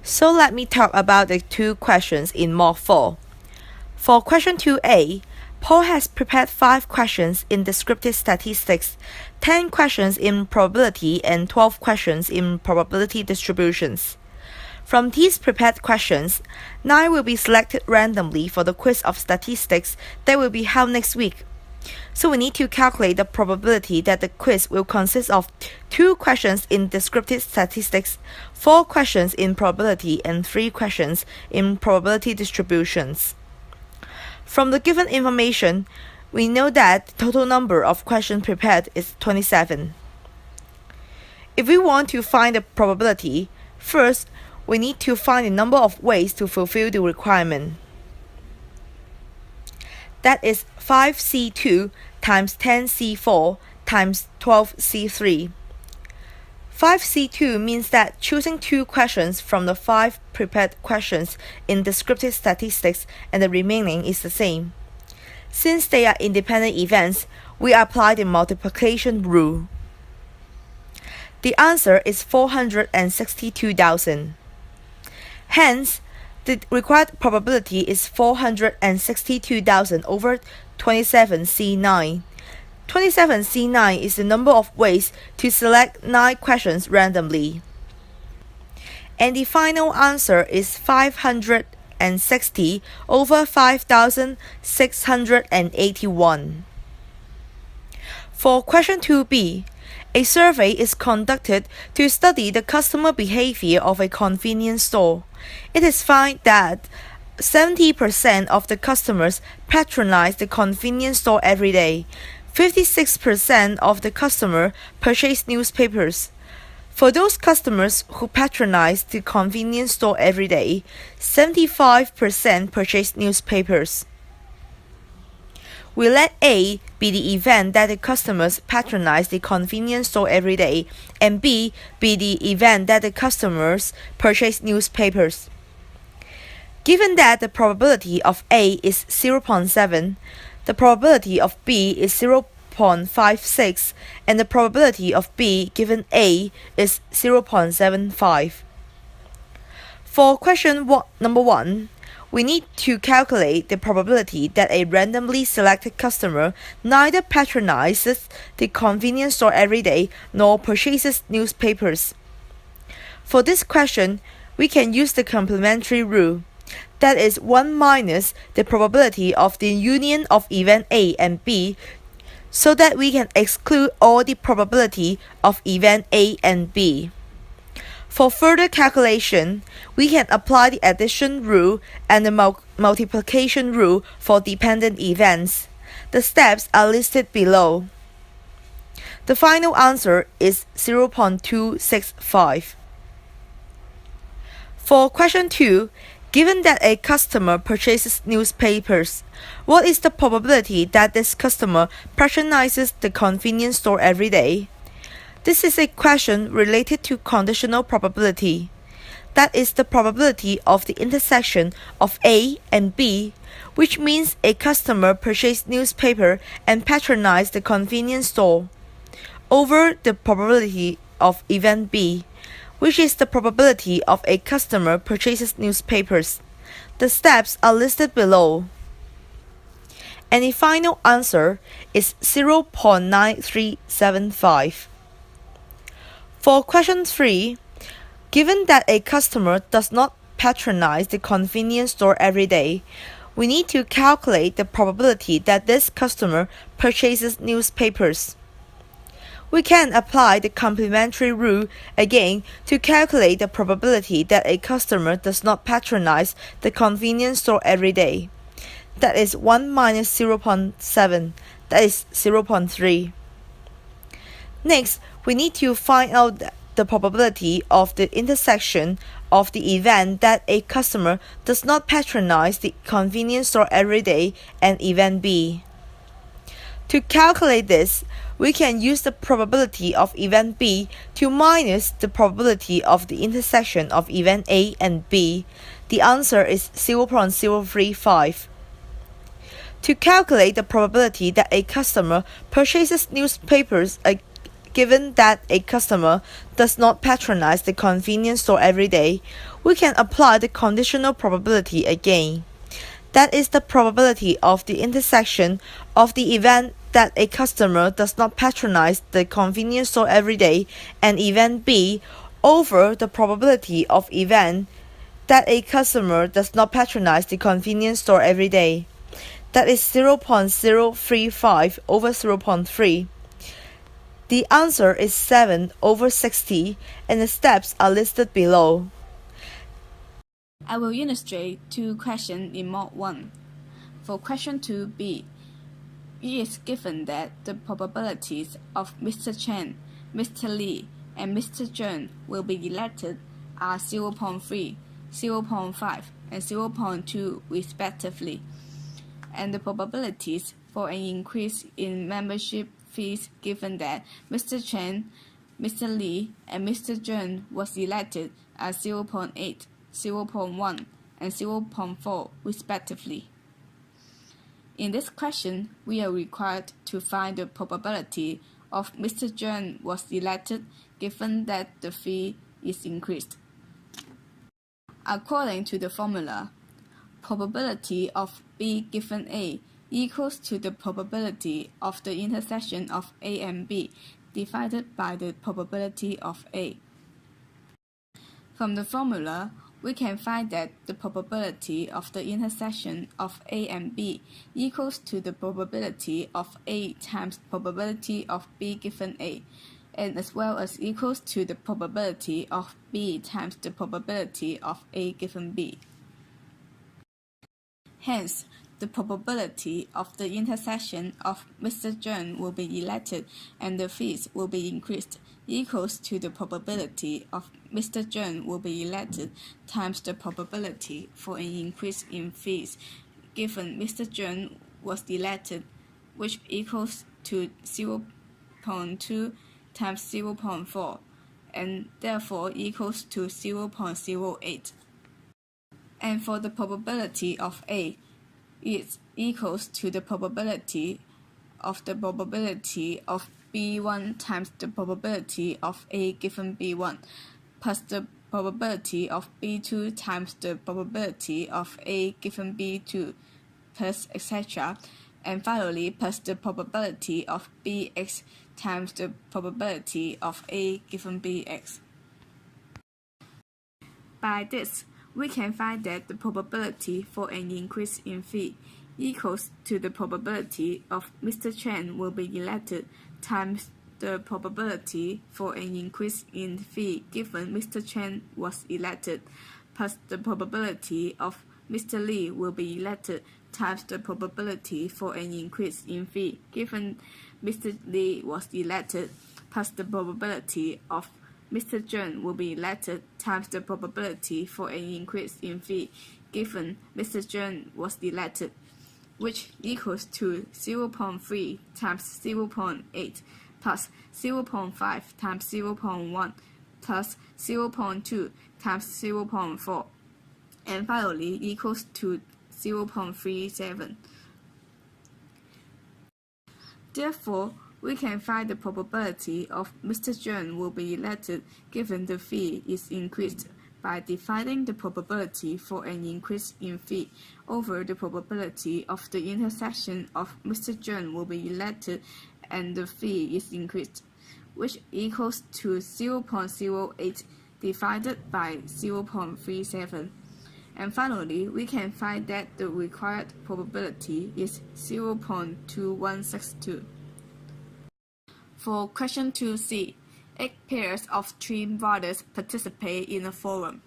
So let me talk about the two questions in Mock 4. For question 2a, Paul has prepared 5 questions in descriptive statistics, 10 questions in probability, and 12 questions in probability distributions. From these prepared questions, 9 will be selected randomly for the quiz of statistics that will be held next week. So we need to calculate the probability that the quiz will consist of 2 questions in descriptive statistics, 4 questions in probability, and 3 questions in probability distributions. From the given information, we know that the total number of questions prepared is 27. If we want to find the probability, first, we need to find the number of ways to fulfill the requirement. That is 5C2 times 10C4 times 12C3. 5C2 means that choosing 2 questions from the 5 prepared questions in descriptive statistics and the remaining is the same. Since they are independent events, we apply the multiplication rule. The answer is 462,000. Hence, the required probability is 462,000 over 27C9. 27C9 is the number of ways to select 9 questions randomly. And the final answer is 560 over 5,681. For question 2b, a survey is conducted to study the customer behavior of a convenience store. It is found that 70% of the customers patronize the convenience store every day. 56% of the customers purchase newspapers. For those customers who patronize the convenience store every day, 75% purchase newspapers. We let A be the event that the customers patronize the convenience store every day, and B be the event that the customers purchase newspapers. Given that the probability of A is 0.7, the probability of B is 0.56, and the probability of B given A is 0.75. For question number 1, we need to calculate the probability that a randomly selected customer neither patronizes the convenience store every day nor purchases newspapers. For this question, we can use the complementary rule. That is 1 minus the probability of the union of event A and B, so that we can exclude all the probability of event A and B. For further calculation, we can apply the addition rule and the multiplication rule for dependent events. The steps are listed below. The final answer is 0.265. For question 2, given that a customer purchases newspapers, what is the probability that this customer patronizes the convenience store every day? This is a question related to conditional probability. That is the probability of the intersection of A and B, which means a customer purchased newspaper and patronized the convenience store, over the probability of event B, which is the probability of a customer purchases newspapers. The steps are listed below. And the final answer is 0.9375. For question 3, given that a customer does not patronize the convenience store every day, we need to calculate the probability that this customer purchases newspapers. We can apply the complementary rule again to calculate the probability that a customer does not patronize the convenience store every day. That is 1 minus 0.7, that is 0.3. Next, we need to find out the probability of the intersection of the event that a customer does not patronize the convenience store every day and event B. To calculate this, we can use the probability of event B to minus the probability of the intersection of event A and B. The answer is 0.035. To calculate the probability that a customer purchases newspapers given that a customer does not patronize the convenience store every day, we can apply the conditional probability again. That is the probability of the intersection of the event that a customer does not patronize the convenience store every day and event B over the probability of event that a customer does not patronize the convenience store every day. That is 0.035 over 0.3. The answer is 7 over 60 and the steps are listed below. I will illustrate two questions in Mod 1. For question 2b, it is given that the probabilities of Mr. Chen, Mr. Lee, and Mr. Zheng will be elected are 0.3, 0.5, and 0.2 respectively, and the probabilities for an increase in membership fees given that Mr. Chen, Mr. Lee, and Mr. Zheng was elected are 0.8, 0.1, and 0.4 respectively. In this question, we are required to find the probability of Mr. Zheng was elected given that the fee is increased. According to the formula, probability of B given A equals to the probability of the intersection of A and B divided by the probability of A. From the formula, we can find that the probability of the intersection of A and B equals to the probability of A times probability of B given A, and as well as equals to the probability of B times the probability of A given B. Hence, the probability of the intersection of Mr. Zheng will be elected and the fees will be increased equals to the probability of Mr. Zheng will be elected times the probability for an increase in fees given Mr. Zheng was elected, which equals to 0.2 times 0.4 and therefore equals to 0.08. And for the probability of A, it equals to the probability of B1 times the probability of A given B1 plus the probability of B2 times the probability of A given B2 plus etc. and finally plus the probability of Bx times the probability of A given Bx. By this, we can find that the probability for an increase in fee equals to the probability of Mr. Chen will be elected times the probability for an increase in fee given Mr. Chen was elected plus the probability of Mr. Lee will be elected times the probability for an increase in fee given Mr. Lee was elected plus the probability of Mr. Zheng will be elected times the probability for an increase in fee given Mr. Zheng was elected, which equals to 0.3 times 0.8 plus 0.5 times 0.1 plus 0.2 times 0.4 and finally equals to 0.37. Therefore, we can find the probability of Mr. Zheng will be elected given the fee is increased by dividing the probability for an increase in fee over the probability of the intersection of Mr. Zheng will be elected and the fee is increased, which equals to 0.08 divided by 0.37. And finally, we can find that the required probability is 0.2162. For question 2c, 8 pairs of twin brothers participate in a forum.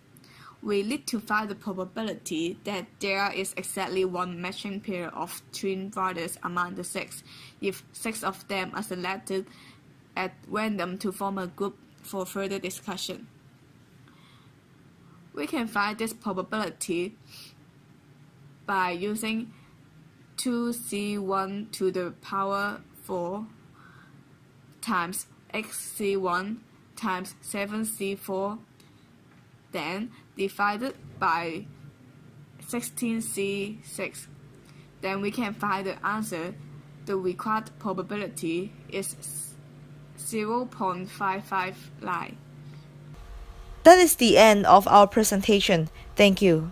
We need to find the probability that there is exactly one matching pair of twin brothers among the 6, if 6 of them are selected at random to form a group for further discussion. We can find this probability by using 2c1 to the power 4 times xc1 times 7c4, then divided by 16c6. Then we can find the answer. The required probability is 0.559. That is the end of our presentation. Thank you.